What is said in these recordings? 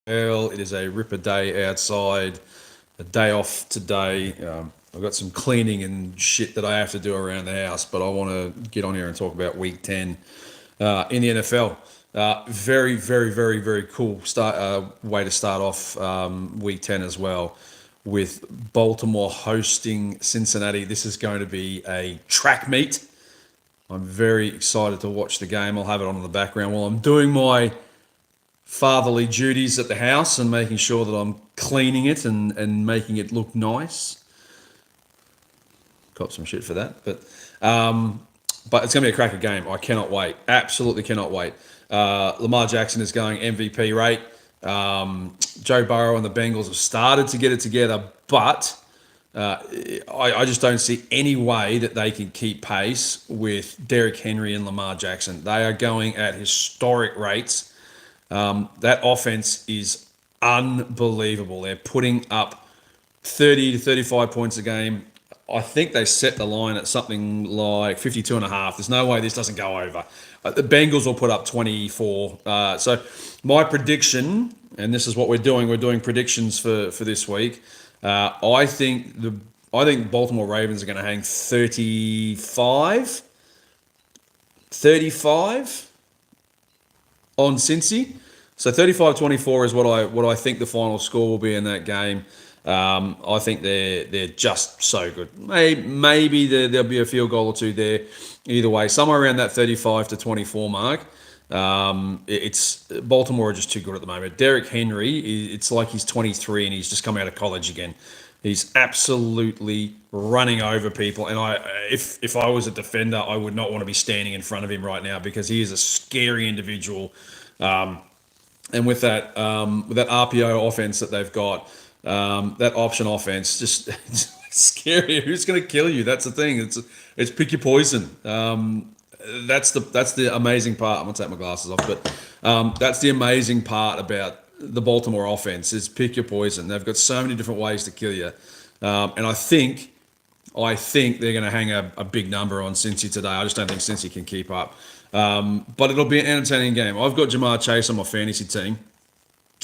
Well, it is a ripper day outside, a day off today. I've got some cleaning and shit that I have to do around the house, but I want to get on here and talk about week 10 in the NFL. Very, very, very, very cool way to start off week 10 as well with Baltimore hosting Cincinnati. This is going to be a track meet. I'm very excited to watch the game. I'll have it on in the background while I'm doing my fatherly duties at the house and making sure that I'm cleaning it and making it look nice. Cop some shit for that, but it's going to be a cracker game. I cannot wait. Absolutely cannot wait. Lamar Jackson is going MVP rate. Joe Burrow and the Bengals have started to get it together, but I just don't see any way that they can keep pace with Derrick Henry and Lamar Jackson. They are going at historic rates. That offense is unbelievable. They're putting up 30 to 35 points a game. I think they set the line at something like 52 and a half. There's no way this doesn't go over. The Bengals will put up 24. So my prediction, and this is what we're doing predictions for this week. I think Baltimore Ravens are going to hang 35 on Cincy. So 35-24 is what I think the final score will be in that game. I think they're just so good. Maybe there'll be a field goal or two there. Either way, somewhere around that 35-24 mark. It's Baltimore are just too good at the moment. Derrick Henry, it's like he's 23 and he's just come out of college again. He's absolutely running over people, and if I was a defender, I would not want to be standing in front of him right now because he is a scary individual. And with that RPO offense that they've got, that option offense, just it's scary. Who's going to kill you? That's the thing. It's pick your poison. That's the amazing part. I'm gonna take my glasses off, but that's the amazing part about the Baltimore offense is pick your poison. They've got so many different ways to kill you, and I think they're going to hang a big number on Cincy today. I just don't think Cincy can keep up. But it'll be an entertaining game. I've got Jamar Chase on my fantasy team,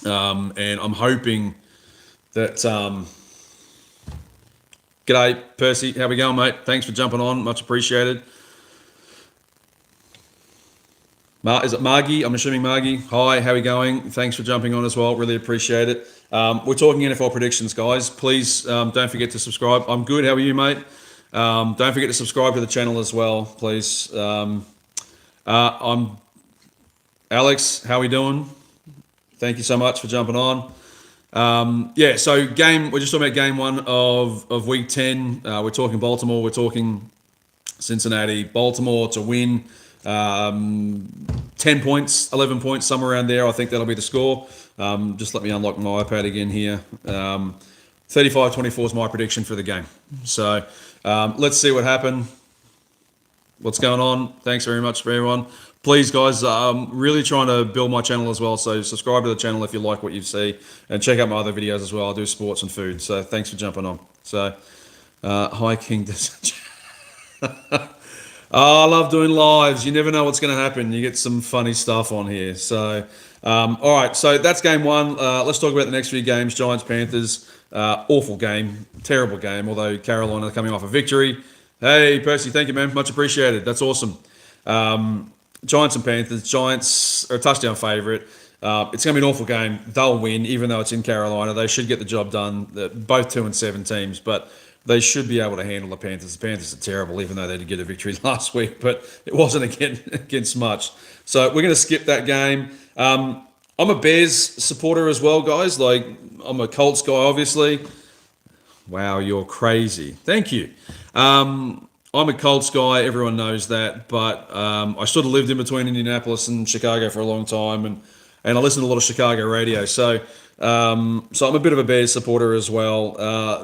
and I'm hoping that. G'day, Percy. How we going, mate? Thanks for jumping on. Much appreciated. Is it Margie? I'm assuming Margie. Hi, how are we going? Thanks for jumping on as well. Really appreciate it. We're talking NFL predictions, guys. Please don't forget to subscribe. I'm good. How are you, mate? Don't forget to subscribe to the channel as well, please. I'm Alex. How are we doing? Thank you so much for jumping on. So we're just talking about game one of week 10. We're talking Baltimore. We're talking Cincinnati. Baltimore to win. 10 points, 11 points, somewhere around there. I think that'll be the score. Just let me unlock my iPad again here. 35-24 is my prediction for the game. So let's see what happened. What's going on? Thanks very much for everyone. Please, guys, I'm really trying to build my channel as well. So subscribe to the channel if you like what you see. And check out my other videos as well. I do sports and food. So thanks for jumping on. So, hi, King. Oh, I love doing lives. You never know what's going to happen. You get some funny stuff on here. So, all right. So that's game one. Let's talk about the next few games. Giants, Panthers. Awful game. Terrible game. Although Carolina are coming off a victory. Hey, Percy. Thank you, man. Much appreciated. That's awesome. Giants and Panthers. Giants are a touchdown favorite. It's going to be an awful game. They'll win, even though it's in Carolina. They should get the job done. They're both 2-7 teams, but they should be able to handle the Panthers. The Panthers are terrible, even though they did get a victory last week, but it wasn't against much. So we're going to skip that game. I'm a Bears supporter as well, guys. Like, I'm a Colts guy, obviously. Wow, you're crazy. Thank you. I'm a Colts guy. Everyone knows that. But I sort of lived in between Indianapolis and Chicago for a long time, and I listened to a lot of Chicago radio. So I'm a bit of a Bears supporter as well.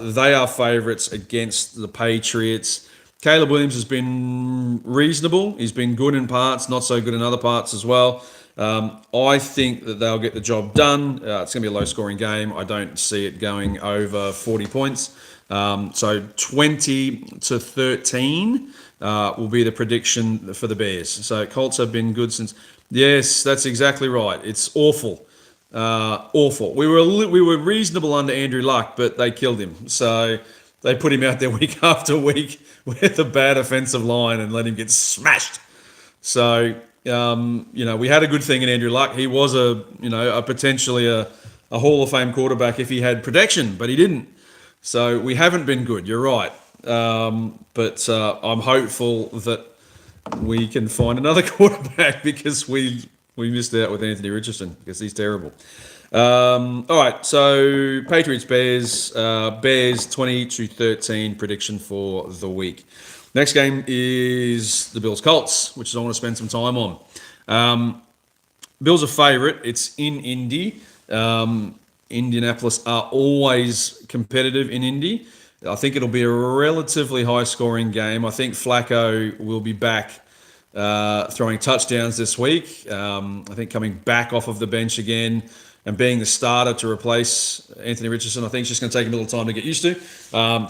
They are favourites against the Patriots. Caleb Williams has been reasonable. He's been good in parts, not so good in other parts as well. I think that they'll get the job done. It's going to be a low-scoring game. I don't see it going over 40 points. So 20-13 will be the prediction for the Bears. So Colts have been good since. Yes, that's exactly right. It's awful. Awful. We were reasonable under Andrew Luck, but they killed him. So they put him out there week after week with a bad offensive line and let him get smashed. So we had a good thing in Andrew Luck. He was a potentially a Hall of Fame quarterback if he had protection, but he didn't. So we haven't been good. You're right. But I'm hopeful that we can find another quarterback because we missed out with Anthony Richardson because he's terrible. All right, so Patriots Bears 20-13 prediction for the week. Next game is the Bills Colts, which I want to spend some time on. Bills are favourite. It's in Indy. Indianapolis are always competitive in Indy. I think it'll be a relatively high-scoring game. I think Flacco will be back throwing touchdowns this week. I think coming back off of the bench again and being the starter to replace Anthony Richardson, I think it's just going to take him a little time to get used to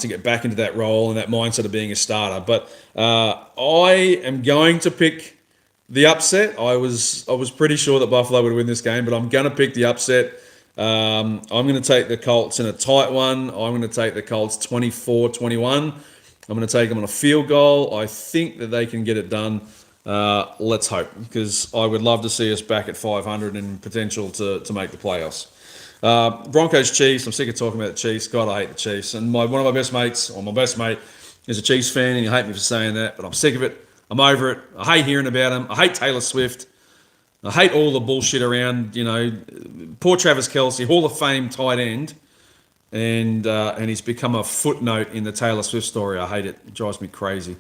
get back into that role and that mindset of being a starter. But I am going to pick the upset. I was pretty sure that Buffalo would win this game, but I'm going to pick the upset. I'm going to take the Colts in a tight one. I'm going to take the Colts 24-21. I'm going to take them on a field goal. I think that they can get it done. Let's hope, because I would love to see us back at 500 and potential to make the playoffs. Broncos Chiefs. I'm sick of talking about the Chiefs. God, I hate the Chiefs. And one of my best mates, or my best mate, is a Chiefs fan, and you hate me for saying that, but I'm sick of it. I'm over it. I hate hearing about him. I hate Taylor Swift. I hate all the bullshit around, poor Travis Kelce, Hall of Fame tight end, and he's become a footnote in the Taylor Swift story. I hate it. It drives me crazy.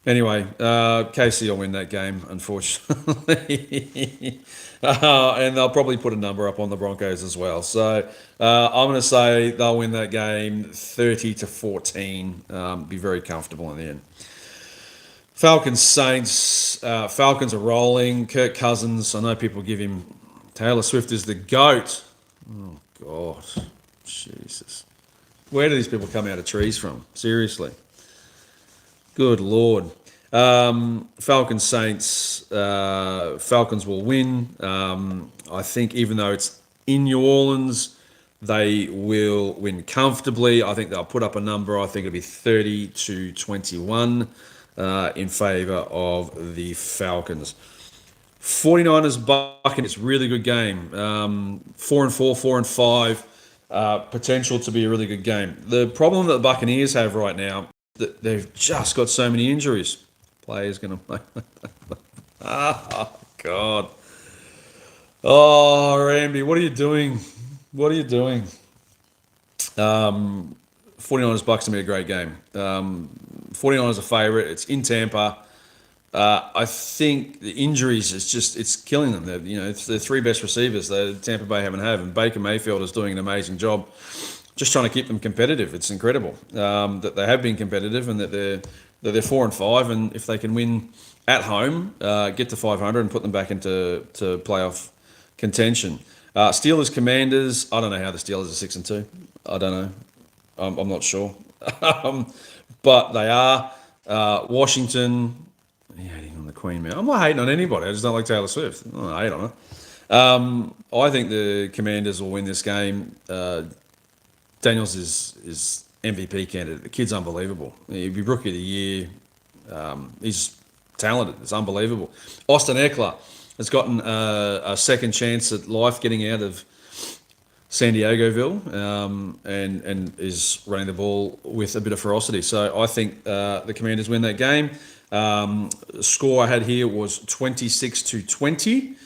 Anyway, KC will win that game, unfortunately. And they'll probably put a number up on the Broncos as well. So I'm going to say they'll win that game 30-14. Be very comfortable in the end. Falcons Saints. Falcons are rolling. Kirk Cousins. I know people give him Taylor Swift is the GOAT. Oh God, Jesus! Where do these people come out of trees from? Seriously. Good Lord. Falcons Saints. Falcons will win. I think even though it's in New Orleans, they will win comfortably. I think they'll put up a number. I think it'll be 30-21. In favour of the Falcons. 49ers Buccaneers, really good game. 4-4, 4-5, potential to be a really good game. The problem that the Buccaneers have right now, that they've just got so many injuries. Players going to... Oh, God. Oh, Randy, what are you doing? What are you doing? 49ers Bucks to be a great game. 49ers are favourite. It's in Tampa. I think the injuries it's killing them. It's their three best receivers that Tampa Bay haven't had, and Baker Mayfield is doing an amazing job, just trying to keep them competitive. It's incredible that they have been competitive and that they're 4-5, and if they can win at home, get to 500 and put them back into playoff contention. Steelers Commanders. I don't know how the Steelers are 6-2. I don't know. I'm not sure. But they are. Washington. Yeah, hating on the Queen, man. I'm not hating on anybody. I just don't like Taylor Swift. I don't hate on her. I think the Commanders will win this game. Daniels is MVP candidate. The kid's unbelievable. He'd be Rookie of the Year. He's talented. It's unbelievable. Austin Eckler has gotten a second chance at life getting out of San Diegoville, and is running the ball with a bit of ferocity. So I think the Commanders win that game. Score I had here was 26-20.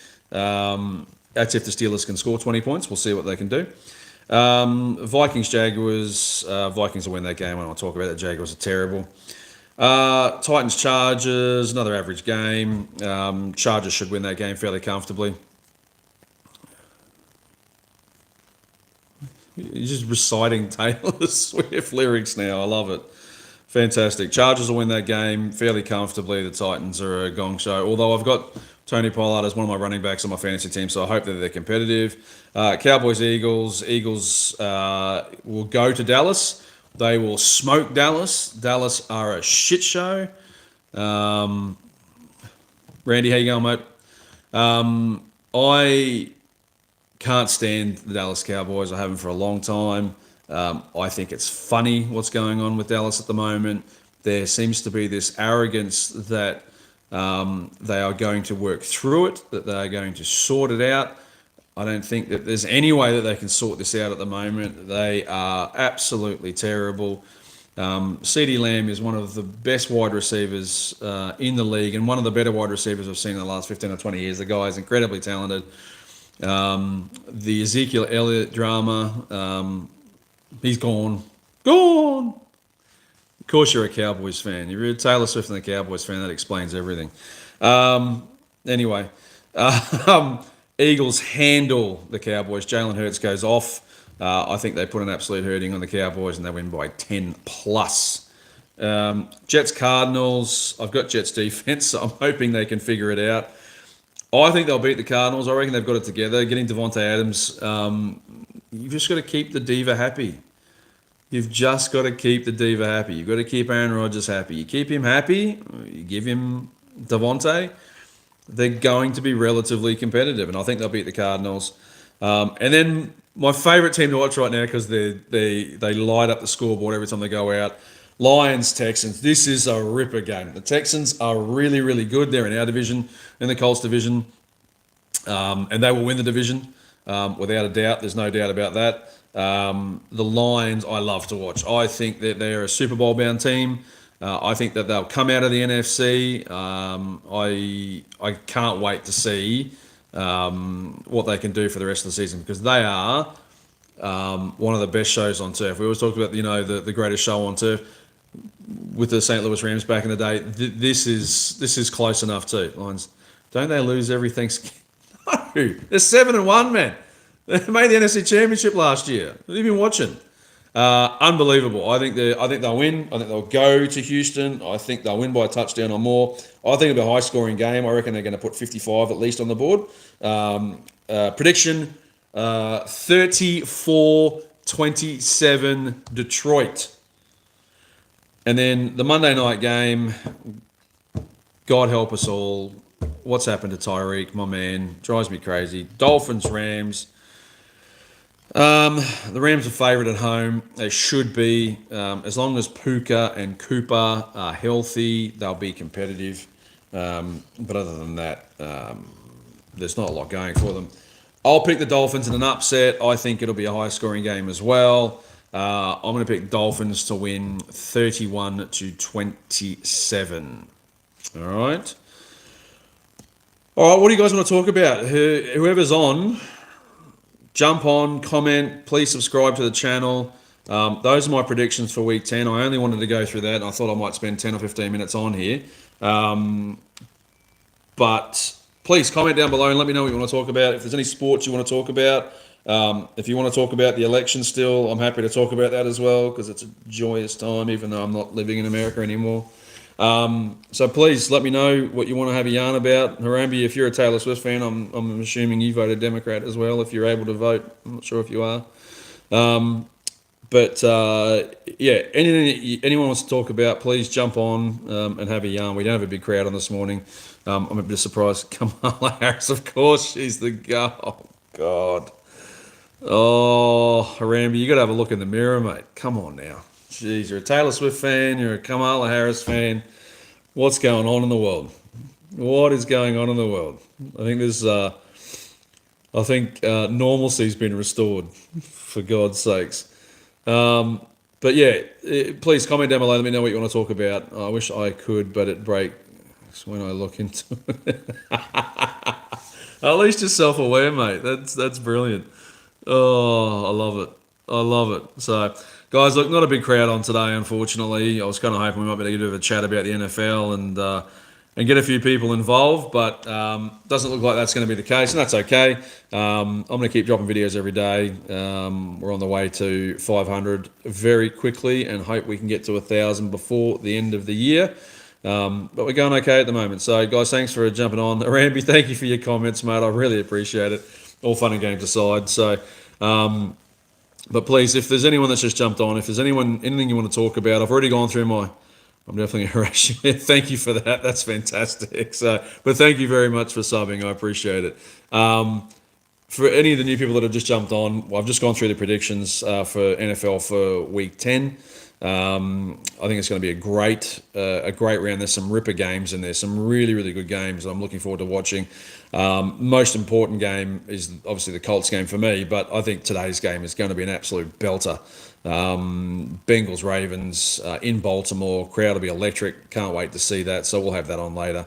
That's if the Steelers can score 20 points. We'll see what they can do. Vikings Jaguars. Vikings will win that game, and I'll talk about the Jaguars are terrible. Titans Chargers, another average game. Chargers should win that game fairly comfortably. You're just reciting Taylor Swift lyrics now. I love it. Fantastic. Chargers will win that game fairly comfortably. The Titans are a gong show. Although I've got Tony Pollard as one of my running backs on my fantasy team, so I hope that they're competitive. Cowboys Eagles. Eagles will go to Dallas. They will smoke Dallas. Dallas are a shit show. Randy, how you going, mate? I Can't stand the Dallas Cowboys. I haven't for a long time. I think it's funny what's going on with Dallas at the moment. There seems to be this arrogance that they are going to work through it, that they are going to sort it out. I don't think that there's any way that they can sort this out at the moment. They are absolutely terrible. CeeDee Lamb is one of the best wide receivers in the league and one of the better wide receivers I've seen in the last 15 or 20 years. The guy is incredibly talented. The Ezekiel Elliott drama, he's gone. Gone! Of course you're a Cowboys fan. You're a Taylor Swift and a Cowboys fan. That explains everything. Anyway, Eagles handle the Cowboys. Jalen Hurts goes off. I think they put an absolute hurting on the Cowboys and they win by 10 plus. Jets Cardinals. I've got Jets defense, so I'm hoping they can figure it out. I think they'll beat the Cardinals. I reckon they've got it together. Getting Devontae Adams, you've just got to keep the diva happy. You've just got to keep the diva happy. You've got to keep Aaron Rodgers happy. You keep him happy, you give him Devontae, they're going to be relatively competitive, and I think they'll beat the Cardinals. And then my favourite team to watch right now, because they light up the scoreboard every time they go out, Lions, Texans. This is a ripper game. The Texans are really, really good. They're in our division, in the Colts division, and they will win the division without a doubt. There's no doubt about that. The Lions, I love to watch. I think that they're a Super Bowl bound team. I think that they'll come out of the NFC. I can't wait to see what they can do for the rest of the season, because they are one of the best shows on turf. We always talked about the greatest show on turf with the St. Louis Rams back in the day. This is close enough too. Lions, don't they lose every Thanksgiving? No, they're 7-1, man. They made the NFC Championship last year. What have you been watching? Unbelievable. I think they'll win. I think they'll go to Houston. I think they'll win by a touchdown or more. I think it'll be a high-scoring game. I reckon they're going to put 55 at least on the board. Prediction, 34-27 Detroit. And then the Monday night game, God help us all. What's happened to Tyreek, my man? Drives me crazy. Dolphins, Rams. The Rams are favourite at home. They should be. As long as Puka and Cooper are healthy, they'll be competitive. But other than that, there's not a lot going for them. I'll pick the Dolphins in an upset. I think it'll be a high-scoring game as well. I'm going to pick Dolphins to win 31-27. All right. All right, what do you guys want to talk about? Whoever's on, jump on, comment, please subscribe to the channel. Those are my predictions for Week 10. I only wanted to go through that, and I thought I might spend 10 or 15 minutes on here. But please comment down below and let me know what you want to talk about. If there's any sports you want to talk about, if you want to talk about the election still, I'm happy to talk about that as well, because it's a joyous time, even though I'm not living in America anymore. So please let me know what you want to have a yarn about. Harambe, if you're a Taylor Swift fan, I'm assuming you voted Democrat as well, if you're able to vote. I'm not sure if you are. But anything anyone wants to talk about, please jump on and have a yarn. We don't have a big crowd on this morning. I'm a bit surprised. Kamala Harris, of course, she's the guy. Oh, God. Oh, Harambe, you got to have a look in the mirror, mate. Come on now. Jeez, you're a Taylor Swift fan, you're a Kamala Harris fan. What's going on in the world? What is going on in the world? I think normalcy's been restored, for God's sakes. But yeah, please comment down below. Let me know what you want to talk about. I wish I could, but it breaks when I look into it. At least you're self-aware, mate. That's brilliant. Oh, I love it. I love it. So, guys, look, not a big crowd on today, unfortunately. I was kind of hoping we might be able to get a bit of a chat about the NFL and get a few people involved, but doesn't look like that's going to be the case, and that's okay. I'm going to keep dropping videos every day. We're on the way to 500 very quickly, and hope we can get to 1,000 before the end of the year. But we're going okay at the moment. So, guys, thanks for jumping on. Harambe, thank you for your comments, mate. I really appreciate it. All fun and games aside. So, but please, if there's anyone that's just jumped on, if there's anything you want to talk about, I've already gone through I'm definitely going to harass you. Thank you for that. That's fantastic. So, but thank you very much for subbing. I appreciate it. for any of the new people that have just jumped on, I've just gone through the predictions for NFL for Week 10. I think it's going to be a great round. There's some ripper games and there's some really, really good games I'm looking forward to watching. Most important game is obviously the Colts game for me, but I think today's game is going to be an absolute belter. Bengals Ravens in Baltimore, crowd will be electric. Can't wait to see that. So we'll have that on later.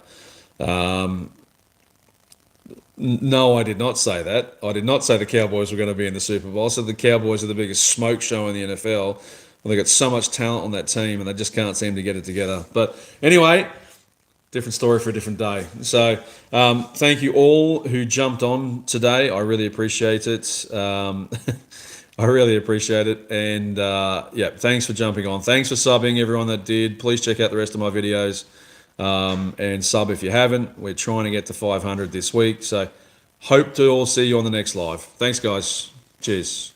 No, I did not say that. I did not say the Cowboys were going to be in the Super Bowl. I said the Cowboys are the biggest smoke show in the NFL. Well, they've got so much talent on that team and they just can't seem to get it together. But anyway, different story for a different day. So thank you all who jumped on today. I really appreciate it. I really appreciate it. And yeah, thanks for jumping on. Thanks for subbing, everyone that did. Please check out the rest of my videos. And sub if you haven't. We're trying to get to 500 this week. So hope to all see you on the next live. Thanks, guys. Cheers.